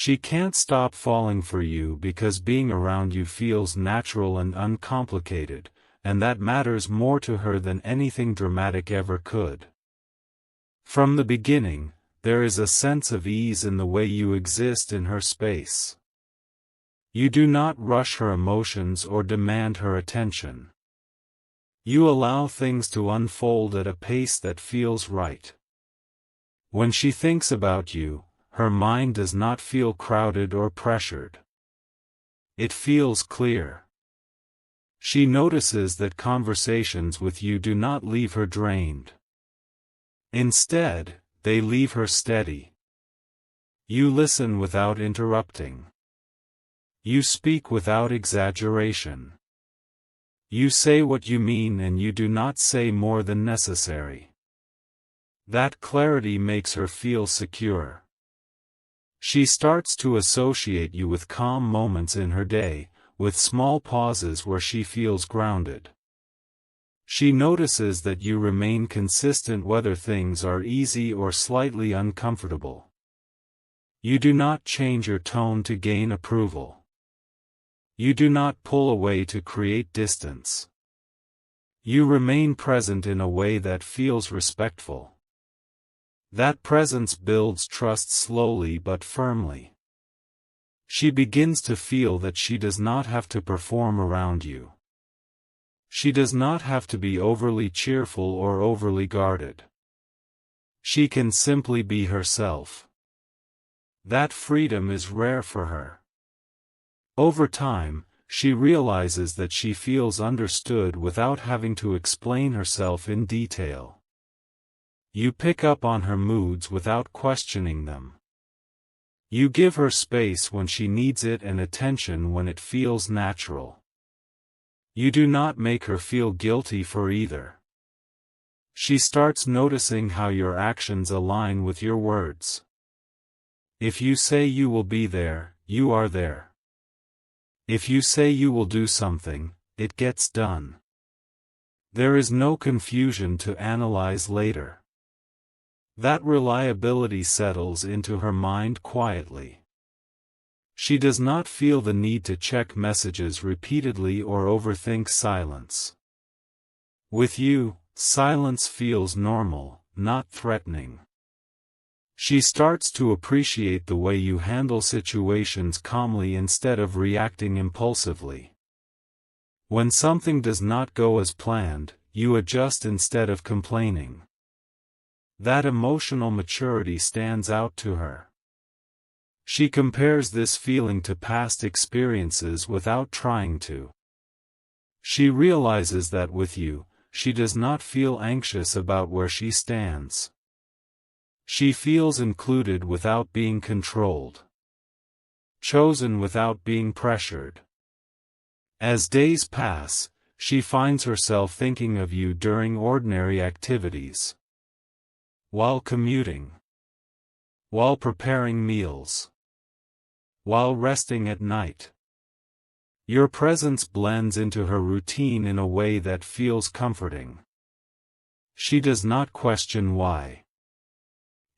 She can't stop falling for you because being around you feels natural and uncomplicated, and that matters more to her than anything dramatic ever could. From the beginning, there is a sense of ease in the way you exist in her space. You do not rush her emotions or demand her attention. You allow things to unfold at a pace that feels right. When she thinks about you, her mind does not feel crowded or pressured. It feels clear. She notices that conversations with you do not leave her drained. Instead, they leave her steady. You listen without interrupting. You speak without exaggeration. You say what you mean and you do not say more than necessary. That clarity makes her feel secure. She starts to associate you with calm moments in her day, with small pauses where she feels grounded. She notices that you remain consistent whether things are easy or slightly uncomfortable. You do not change your tone to gain approval. You do not pull away to create distance. You remain present in a way that feels respectful. That presence builds trust slowly but firmly. She begins to feel that she does not have to perform around you. She does not have to be overly cheerful or overly guarded. She can simply be herself. That freedom is rare for her. Over time, she realizes that she feels understood without having to explain herself in detail. You pick up on her moods without questioning them. You give her space when she needs it and attention when it feels natural. You do not make her feel guilty for either. She starts noticing how your actions align with your words. If you say you will be there, you are there. If you say you will do something, it gets done. There is no confusion to analyze later. That reliability settles into her mind quietly. She does not feel the need to check messages repeatedly or overthink silence. With you, silence feels normal, not threatening. She starts to appreciate the way you handle situations calmly instead of reacting impulsively. When something does not go as planned, you adjust instead of complaining. That emotional maturity stands out to her. She compares this feeling to past experiences without trying to. She realizes that with you, she does not feel anxious about where she stands. She feels included without being controlled. Chosen without being pressured. As days pass, she finds herself thinking of you during ordinary activities. While commuting. While preparing meals. While resting at night. Your presence blends into her routine in a way that feels comforting. She does not question why.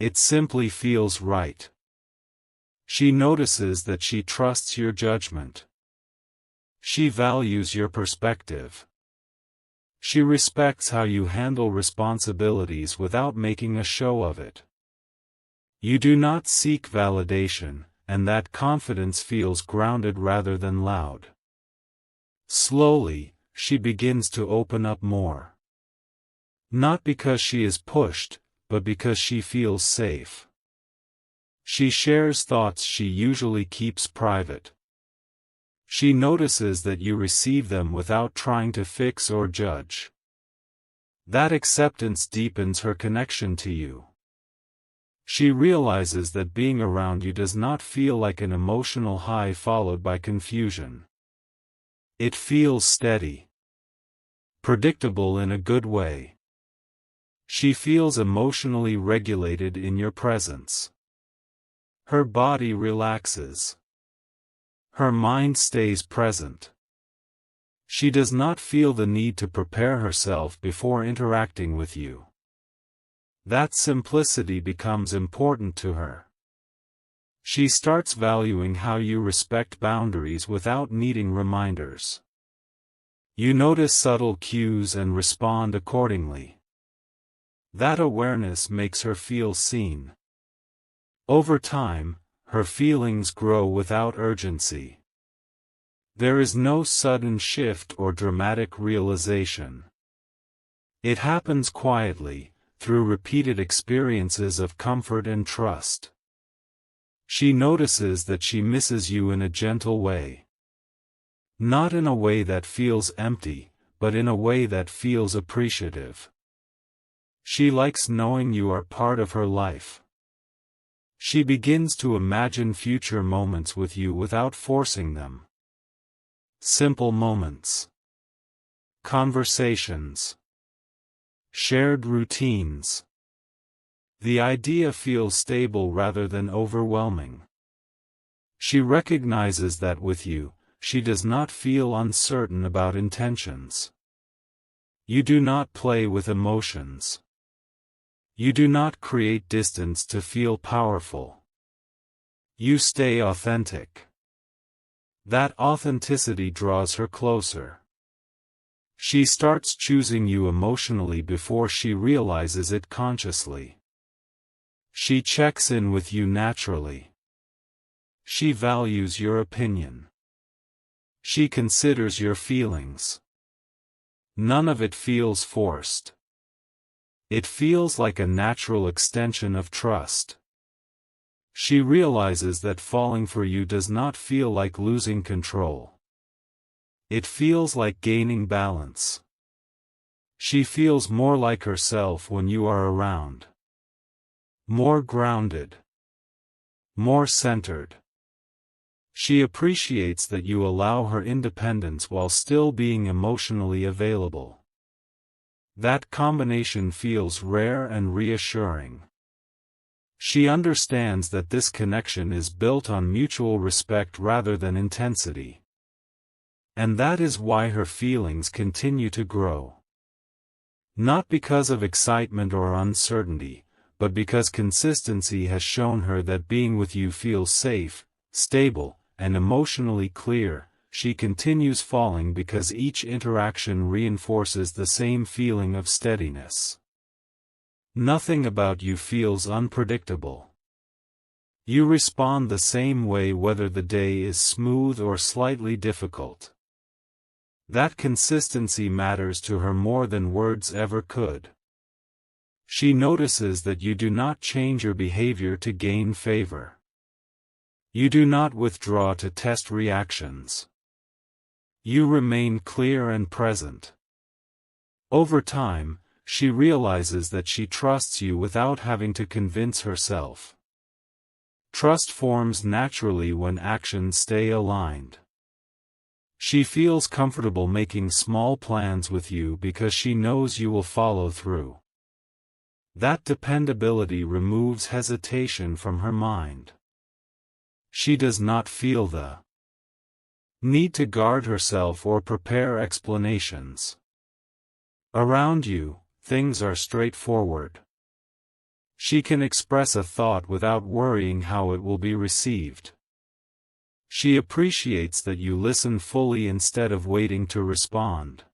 It simply feels right. She notices that she trusts your judgment. She values your perspective. She respects how you handle responsibilities without making a show of it. You do not seek validation, and that confidence feels grounded rather than loud. Slowly, she begins to open up more. Not because she is pushed, but because she feels safe. She shares thoughts she usually keeps private. She notices that you receive them without trying to fix or judge. That acceptance deepens her connection to you. She realizes that being around you does not feel like an emotional high followed by confusion. It feels steady. Predictable in a good way. She feels emotionally regulated in your presence. Her body relaxes. Her mind stays present. She does not feel the need to prepare herself before interacting with you. That simplicity becomes important to her. She starts valuing how you respect boundaries without needing reminders. You notice subtle cues and respond accordingly. That awareness makes her feel seen. Over time, her feelings grow without urgency. There is no sudden shift or dramatic realization. It happens quietly, through repeated experiences of comfort and trust. She notices that she misses you in a gentle way. Not in a way that feels empty, but in a way that feels appreciative. She likes knowing you are part of her life. She begins to imagine future moments with you without forcing them. Simple moments. Conversations. Shared routines. The idea feels stable rather than overwhelming. She recognizes that with you, she does not feel uncertain about intentions. You do not play with emotions. You do not create distance to feel powerful. You stay authentic. That authenticity draws her closer. She starts choosing you emotionally before she realizes it consciously. She checks in with you naturally. She values your opinion. She considers your feelings. None of it feels forced. It feels like a natural extension of trust. She realizes that falling for you does not feel like losing control. It feels like gaining balance. She feels more like herself when you are around. More grounded. More centered. She appreciates that you allow her independence while still being emotionally available. That combination feels rare and reassuring. She understands that this connection is built on mutual respect rather than intensity. And that is why her feelings continue to grow. Not because of excitement or uncertainty, but because consistency has shown her that being with you feels safe, stable, and emotionally clear. She continues falling because each interaction reinforces the same feeling of steadiness. Nothing about you feels unpredictable. You respond the same way whether the day is smooth or slightly difficult. That consistency matters to her more than words ever could. She notices that you do not change your behavior to gain favor. You do not withdraw to test reactions. You remain clear and present. Over time, she realizes that she trusts you without having to convince herself. Trust forms naturally when actions stay aligned. She feels comfortable making small plans with you because she knows you will follow through. That dependability removes hesitation from her mind. She does not feel the need to guard herself or prepare explanations. Around you, things are straightforward. She can express a thought without worrying how it will be received. She appreciates that you listen fully instead of waiting to respond.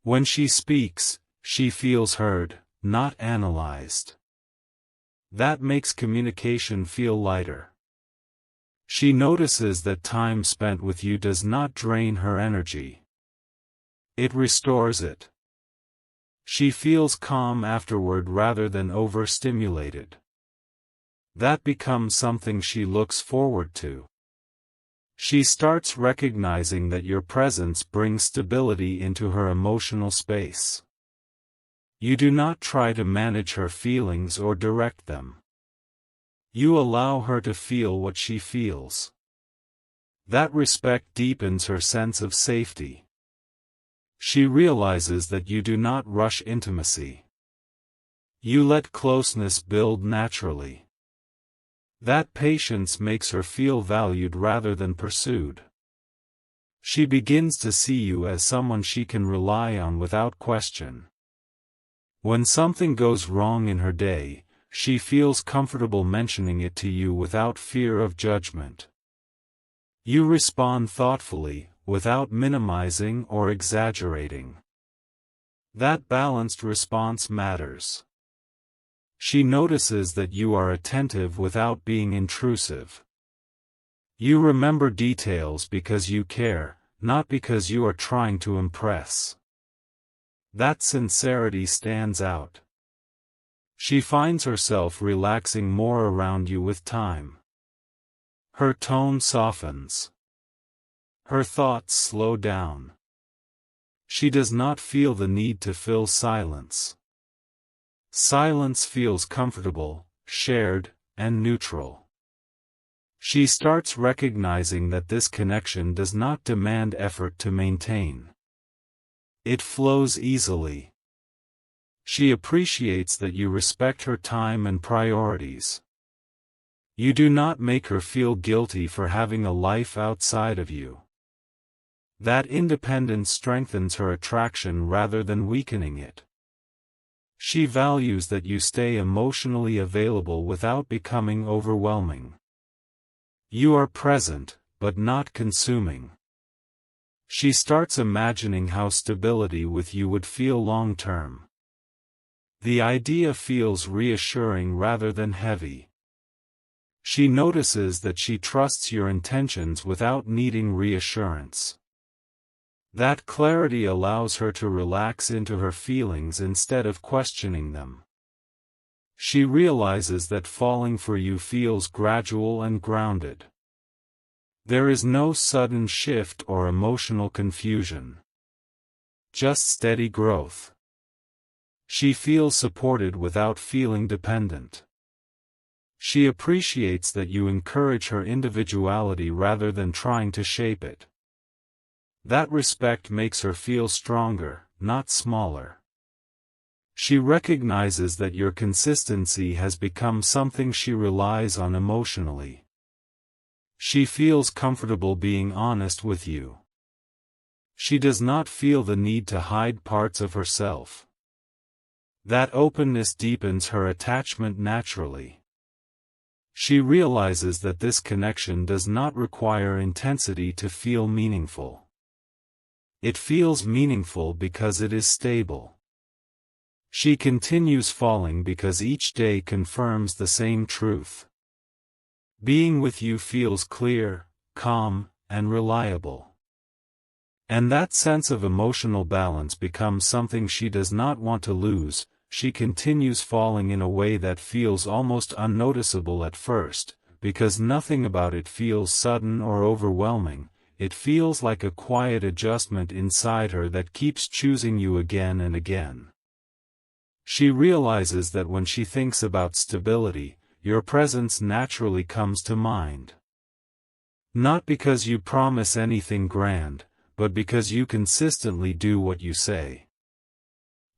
When she speaks, she feels heard, not analyzed. That makes communication feel lighter. She notices that time spent with you does not drain her energy. It restores it. She feels calm afterward rather than overstimulated. That becomes something she looks forward to. She starts recognizing that your presence brings stability into her emotional space. You do not try to manage her feelings or direct them. You allow her to feel what she feels. That respect deepens her sense of safety. She realizes that you do not rush intimacy. You let closeness build naturally. That patience makes her feel valued rather than pursued. She begins to see you as someone she can rely on without question. When something goes wrong in her day, she feels comfortable mentioning it to you without fear of judgment. You respond thoughtfully, without minimizing or exaggerating. That balanced response matters. She notices that you are attentive without being intrusive. You remember details because you care, not because you are trying to impress. That sincerity stands out. She finds herself relaxing more around you with time. Her tone softens. Her thoughts slow down. She does not feel the need to fill silence. Silence feels comfortable, shared, and neutral. She starts recognizing that this connection does not demand effort to maintain. It flows easily. She appreciates that you respect her time and priorities. You do not make her feel guilty for having a life outside of you. That independence strengthens her attraction rather than weakening it. She values that you stay emotionally available without becoming overwhelming. You are present, but not consuming. She starts imagining how stability with you would feel long-term. The idea feels reassuring rather than heavy. She notices that she trusts your intentions without needing reassurance. That clarity allows her to relax into her feelings instead of questioning them. She realizes that falling for you feels gradual and grounded. There is no sudden shift or emotional confusion. Just steady growth. She feels supported without feeling dependent. She appreciates that you encourage her individuality rather than trying to shape it. That respect makes her feel stronger, not smaller. She recognizes that your consistency has become something she relies on emotionally. She feels comfortable being honest with you. She does not feel the need to hide parts of herself. That openness deepens her attachment naturally. She realizes that this connection does not require intensity to feel meaningful. It feels meaningful because it is stable. She continues falling because each day confirms the same truth. Being with you feels clear, calm, and reliable. And that sense of emotional balance becomes something she does not want to lose. She continues falling in a way that feels almost unnoticeable at first, because nothing about it feels sudden or overwhelming. It feels like a quiet adjustment inside her that keeps choosing you again and again. She realizes that when she thinks about stability, your presence naturally comes to mind. Not because you promise anything grand, but because you consistently do what you say.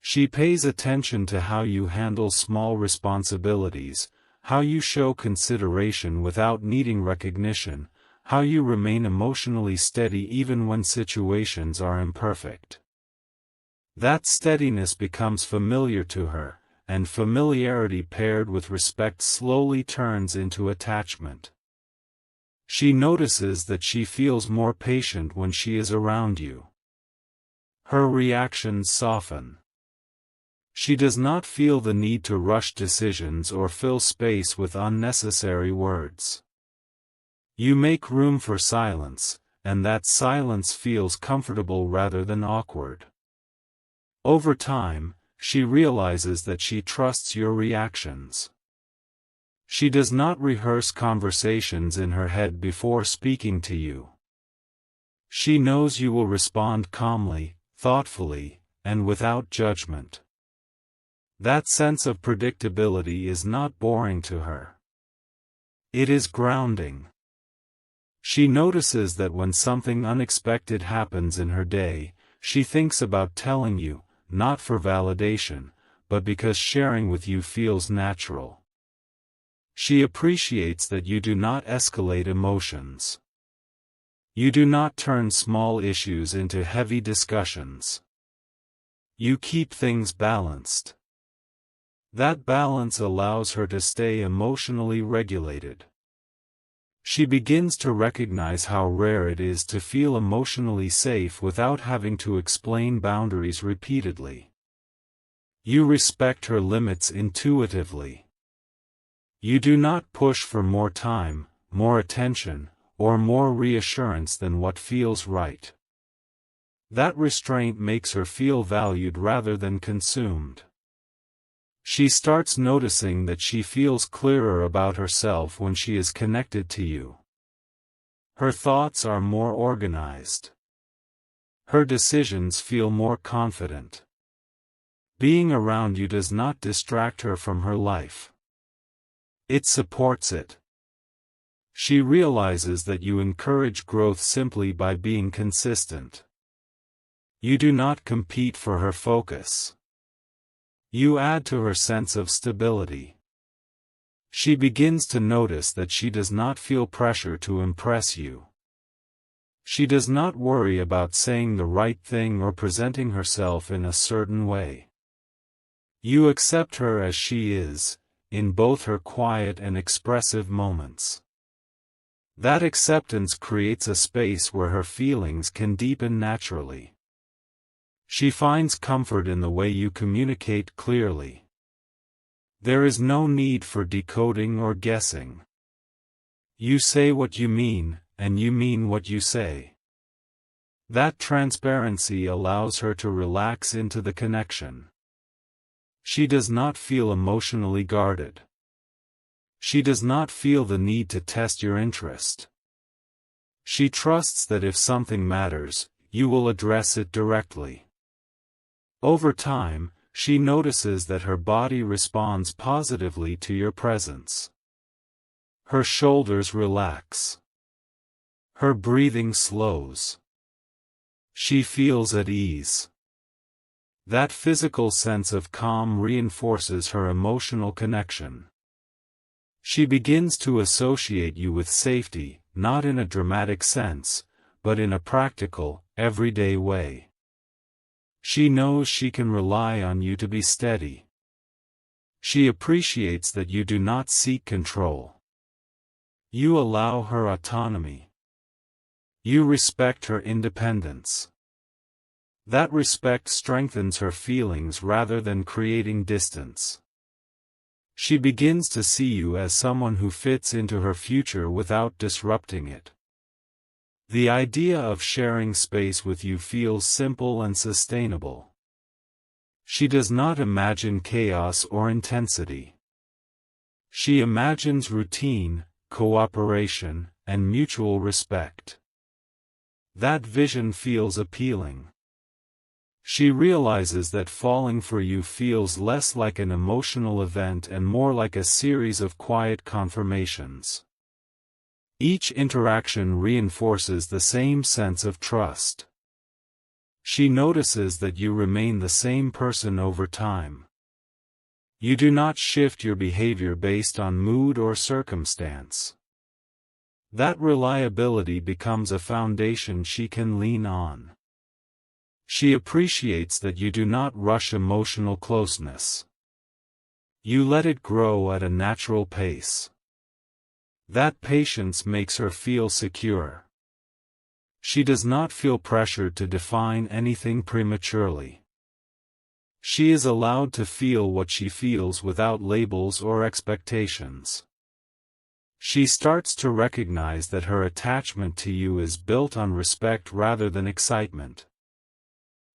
She pays attention to how you handle small responsibilities, how you show consideration without needing recognition, how you remain emotionally steady even when situations are imperfect. That steadiness becomes familiar to her, and familiarity paired with respect slowly turns into attachment. She notices that she feels more patient when she is around you. Her reactions soften. She does not feel the need to rush decisions or fill space with unnecessary words. You make room for silence, and that silence feels comfortable rather than awkward. Over time, she realizes that she trusts your reactions. She does not rehearse conversations in her head before speaking to you. She knows you will respond calmly, thoughtfully, and without judgment. That sense of predictability is not boring to her. It is grounding. She notices that when something unexpected happens in her day, she thinks about telling you, not for validation, but because sharing with you feels natural. She appreciates that you do not escalate emotions. You do not turn small issues into heavy discussions. You keep things balanced. That balance allows her to stay emotionally regulated. She begins to recognize how rare it is to feel emotionally safe without having to explain boundaries repeatedly. You respect her limits intuitively. You do not push for more time, more attention, or more reassurance than what feels right. That restraint makes her feel valued rather than consumed. She starts noticing that she feels clearer about herself when she is connected to you. Her thoughts are more organized. Her decisions feel more confident. Being around you does not distract her from her life. It supports it. She realizes that you encourage growth simply by being consistent. You do not compete for her focus. You add to her sense of stability. She begins to notice that she does not feel pressure to impress you. She does not worry about saying the right thing or presenting herself in a certain way. You accept her as she is, in both her quiet and expressive moments. That acceptance creates a space where her feelings can deepen naturally. She finds comfort in the way you communicate clearly. There is no need for decoding or guessing. You say what you mean, and you mean what you say. That transparency allows her to relax into the connection. She does not feel emotionally guarded. She does not feel the need to test your interest. She trusts that if something matters, you will address it directly. Over time, she notices that her body responds positively to your presence. Her shoulders relax. Her breathing slows. She feels at ease. That physical sense of calm reinforces her emotional connection. She begins to associate you with safety, not in a dramatic sense, but in a practical, everyday way. She knows she can rely on you to be steady. She appreciates that you do not seek control. You allow her autonomy. You respect her independence. That respect strengthens her feelings rather than creating distance. She begins to see you as someone who fits into her future without disrupting it. The idea of sharing space with you feels simple and sustainable. She does not imagine chaos or intensity. She imagines routine, cooperation, and mutual respect. That vision feels appealing. She realizes that falling for you feels less like an emotional event and more like a series of quiet confirmations. Each interaction reinforces the same sense of trust. She notices that you remain the same person over time. You do not shift your behavior based on mood or circumstance. That reliability becomes a foundation she can lean on. She appreciates that you do not rush emotional closeness. You let it grow at a natural pace. That patience makes her feel secure. She does not feel pressured to define anything prematurely. She is allowed to feel what she feels without labels or expectations. She starts to recognize that her attachment to you is built on respect rather than excitement.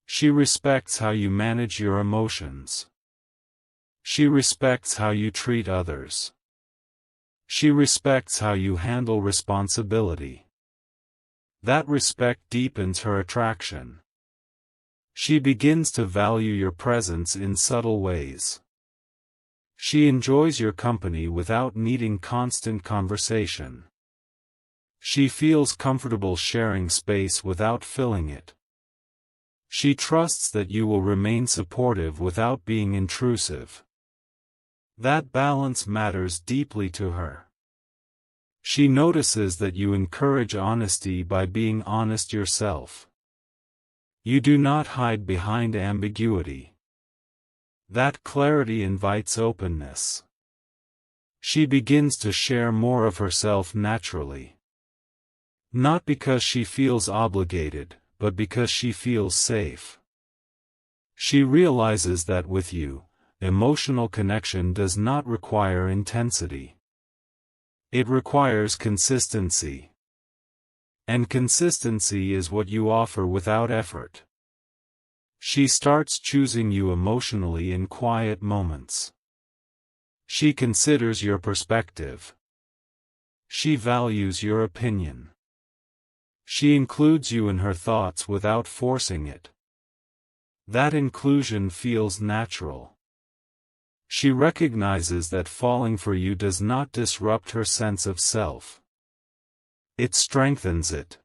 She respects how you manage your emotions. She respects how you treat others. She respects how you handle responsibility. That respect deepens her attraction. She begins to value your presence in subtle ways. She enjoys your company without needing constant conversation. She feels comfortable sharing space without filling it. She trusts that you will remain supportive without being intrusive. That balance matters deeply to her. She notices that you encourage honesty by being honest yourself. You do not hide behind ambiguity. That clarity invites openness. She begins to share more of herself naturally. Not because she feels obligated, but because she feels safe. She realizes that with you, emotional connection does not require intensity. It requires consistency. And consistency is what you offer without effort. She starts choosing you emotionally in quiet moments. She considers your perspective. She values your opinion. She includes you in her thoughts without forcing it. That inclusion feels natural. She recognizes that falling for you does not disrupt her sense of self. It strengthens it.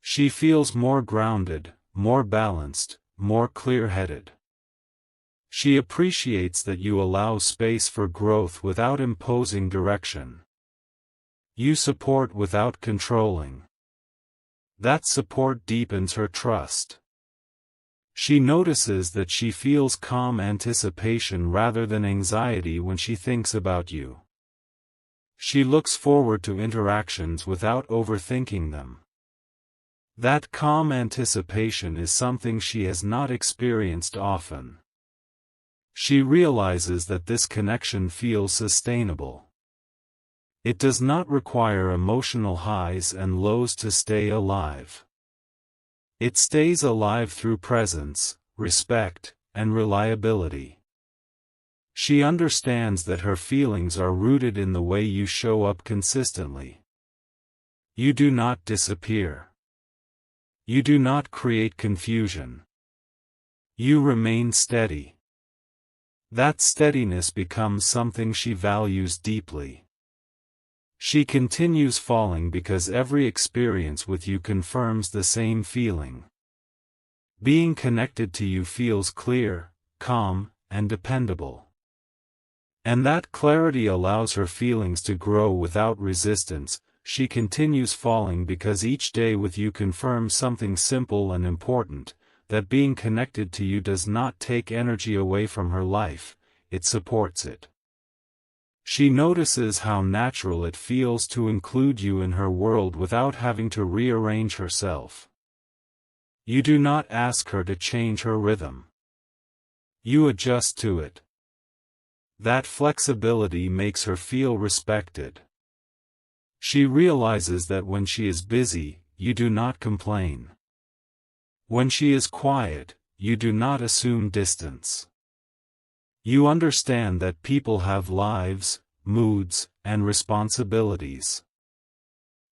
She feels more grounded, more balanced, more clear-headed. She appreciates that you allow space for growth without imposing direction. You support without controlling. That support deepens her trust. She notices that she feels calm anticipation rather than anxiety when she thinks about you. She looks forward to interactions without overthinking them. That calm anticipation is something she has not experienced often. She realizes that this connection feels sustainable. It does not require emotional highs and lows to stay alive. It stays alive through presence, respect, and reliability. She understands that her feelings are rooted in the way you show up consistently. You do not disappear. You do not create confusion. You remain steady. That steadiness becomes something she values deeply. She continues falling because every experience with you confirms the same feeling. Being connected to you feels clear, calm, and dependable. And that clarity allows her feelings to grow without resistance. She continues falling because each day with you confirms something simple and important, that being connected to you does not take energy away from her life, it supports it. She notices how natural it feels to include you in her world without having to rearrange herself. You do not ask her to change her rhythm. You adjust to it. That flexibility makes her feel respected. She realizes that when she is busy, you do not complain. When she is quiet, you do not assume distance. You understand that people have lives, moods, and responsibilities.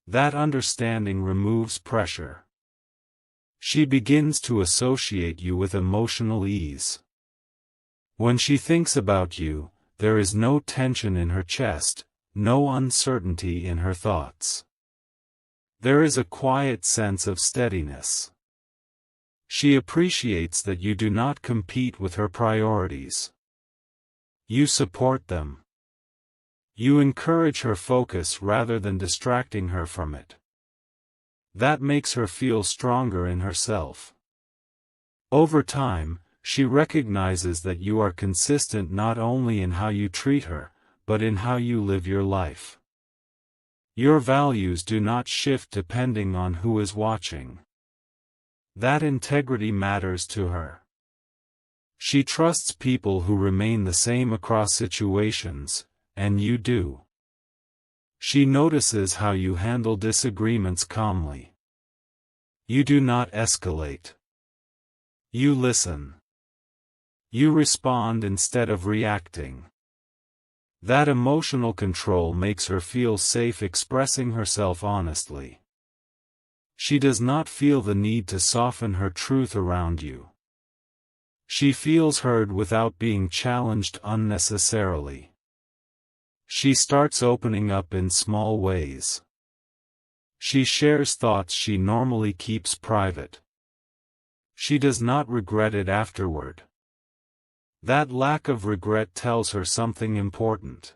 That understanding removes pressure. She begins to associate you with emotional ease. When she thinks about you, there is no tension in her chest, no uncertainty in her thoughts. There is a quiet sense of steadiness. She appreciates that you do not compete with her priorities. You support them. You encourage her focus rather than distracting her from it. That makes her feel stronger in herself. Over time, she recognizes that you are consistent not only in how you treat her, but in how you live your life. Your values do not shift depending on who is watching. That integrity matters to her. She trusts people who remain the same across situations, and you do. She notices how you handle disagreements calmly. You do not escalate. You listen. You respond instead of reacting. That emotional control makes her feel safe expressing herself honestly. She does not feel the need to soften her truth around you. She feels heard without being challenged unnecessarily. She starts opening up in small ways. She shares thoughts she normally keeps private. She does not regret it afterward. That lack of regret tells her something important.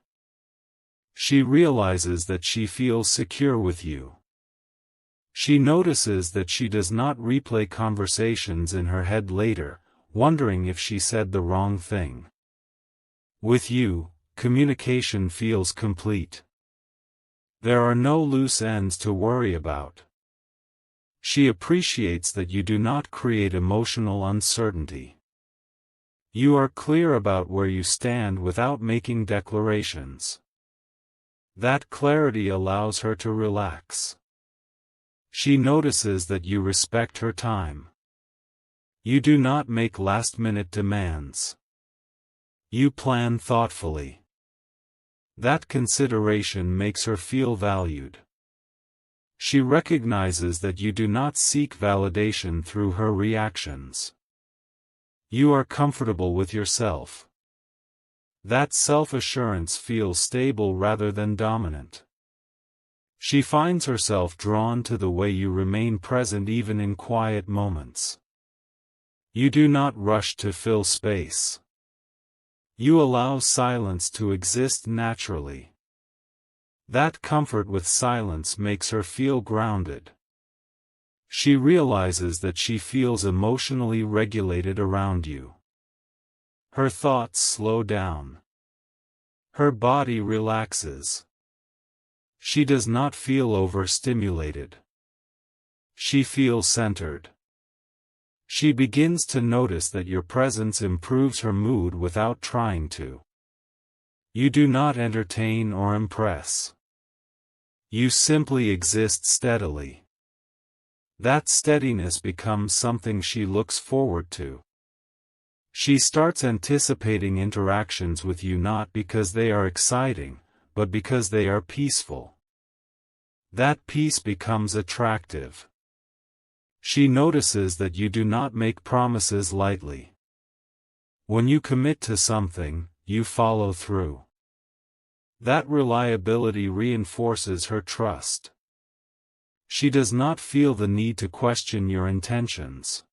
She realizes that she feels secure with you. She notices that she does not replay conversations in her head later, wondering if she said the wrong thing. With you, communication feels complete. There are no loose ends to worry about. She appreciates that you do not create emotional uncertainty. You are clear about where you stand without making declarations. That clarity allows her to relax. She notices that you respect her time. You do not make last-minute demands. You plan thoughtfully. That consideration makes her feel valued. She recognizes that you do not seek validation through her reactions. You are comfortable with yourself. That self-assurance feels stable rather than dominant. She finds herself drawn to the way you remain present even in quiet moments. You do not rush to fill space. You allow silence to exist naturally. That comfort with silence makes her feel grounded. She realizes that she feels emotionally regulated around you. Her thoughts slow down. Her body relaxes. She does not feel overstimulated. She feels centered. She begins to notice that your presence improves her mood without trying to. You do not entertain or impress. You simply exist steadily. That steadiness becomes something she looks forward to. She starts anticipating interactions with you not because they are exciting, but because they are peaceful. That peace becomes attractive. She notices that you do not make promises lightly. When you commit to something, you follow through. That reliability reinforces her trust. She does not feel the need to question your intentions.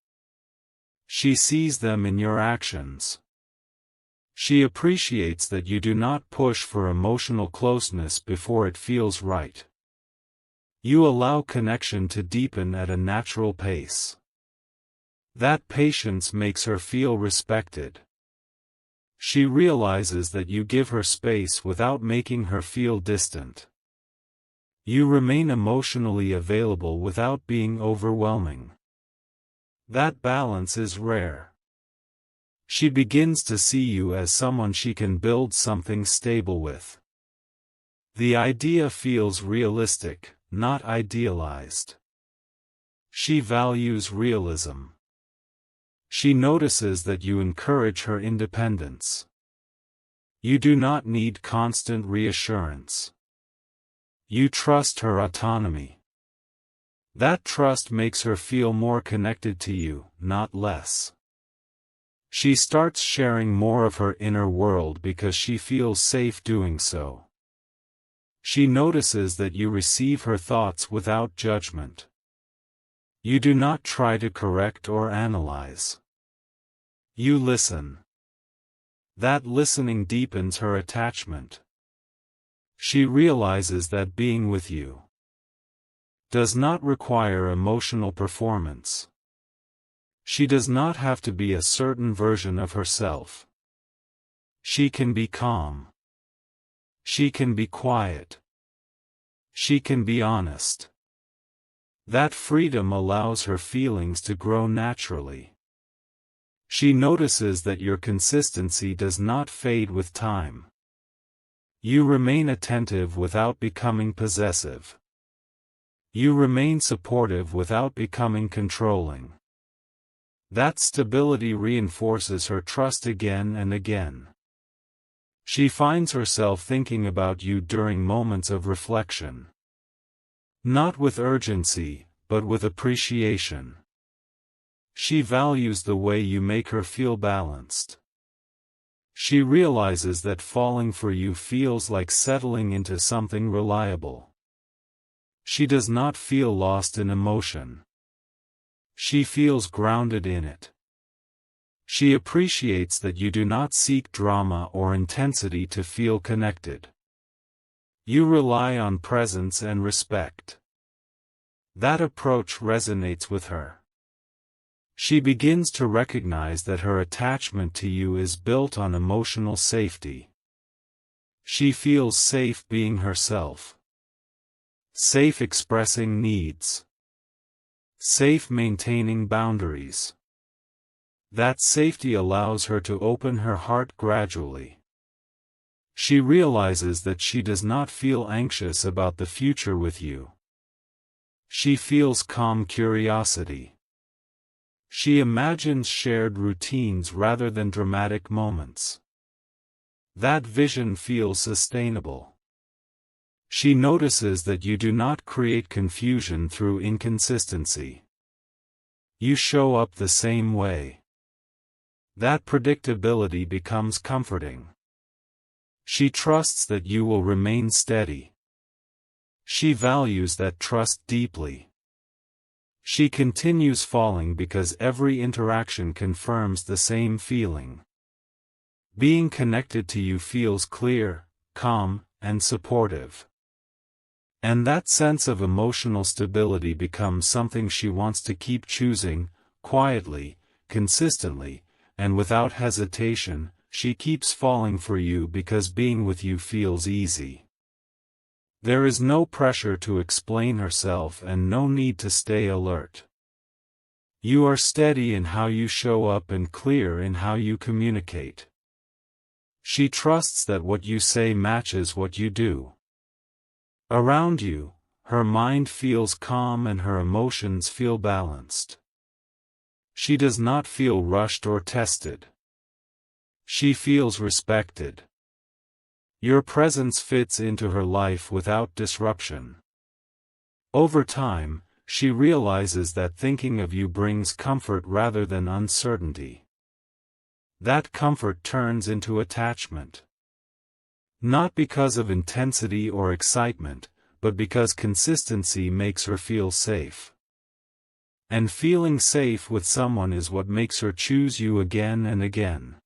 She sees them in your actions. She appreciates that you do not push for emotional closeness before it feels right. You allow connection to deepen at a natural pace. That patience makes her feel respected. She realizes that you give her space without making her feel distant. You remain emotionally available without being overwhelming. That balance is rare. She begins to see you as someone she can build something stable with. The idea feels realistic, not idealized. She values realism. She notices that you encourage her independence. You do not need constant reassurance. You trust her autonomy. That trust makes her feel more connected to you, not less. She starts sharing more of her inner world because she feels safe doing so. She notices that you receive her thoughts without judgment. You do not try to correct or analyze. You listen. That listening deepens her attachment. She realizes that being with you does not require emotional performance. She does not have to be a certain version of herself. She can be calm. She can be quiet. She can be honest. That freedom allows her feelings to grow naturally. She notices that your consistency does not fade with time. You remain attentive without becoming possessive. You remain supportive without becoming controlling. That stability reinforces her trust again and again. She finds herself thinking about you during moments of reflection. Not with urgency, but with appreciation. She values the way you make her feel balanced. She realizes that falling for you feels like settling into something reliable. She does not feel lost in emotion. She feels grounded in it. She appreciates that you do not seek drama or intensity to feel connected. You rely on presence and respect. That approach resonates with her. She begins to recognize that her attachment to you is built on emotional safety. She feels safe being herself. Safe expressing needs. Safe maintaining boundaries. That safety allows her to open her heart gradually. She realizes that she does not feel anxious about the future with you. She feels calm curiosity. She imagines shared routines rather than dramatic moments. That vision feels sustainable. She notices that you do not create confusion through inconsistency. You show up the same way. That predictability becomes comforting. She trusts that you will remain steady. She values that trust deeply. She continues falling because every interaction confirms the same feeling. Being connected to you feels clear, calm, and supportive. And that sense of emotional stability becomes something she wants to keep choosing, quietly, consistently, and without hesitation. She keeps falling for you because being with you feels easy. There is no pressure to explain herself and no need to stay alert. You are steady in how you show up and clear in how you communicate. She trusts that what you say matches what you do. Around you, her mind feels calm and her emotions feel balanced. She does not feel rushed or tested. She feels respected. Your presence fits into her life without disruption. Over time, she realizes that thinking of you brings comfort rather than uncertainty. That comfort turns into attachment. Not because of intensity or excitement, but because consistency makes her feel safe. And feeling safe with someone is what makes her choose you again and again.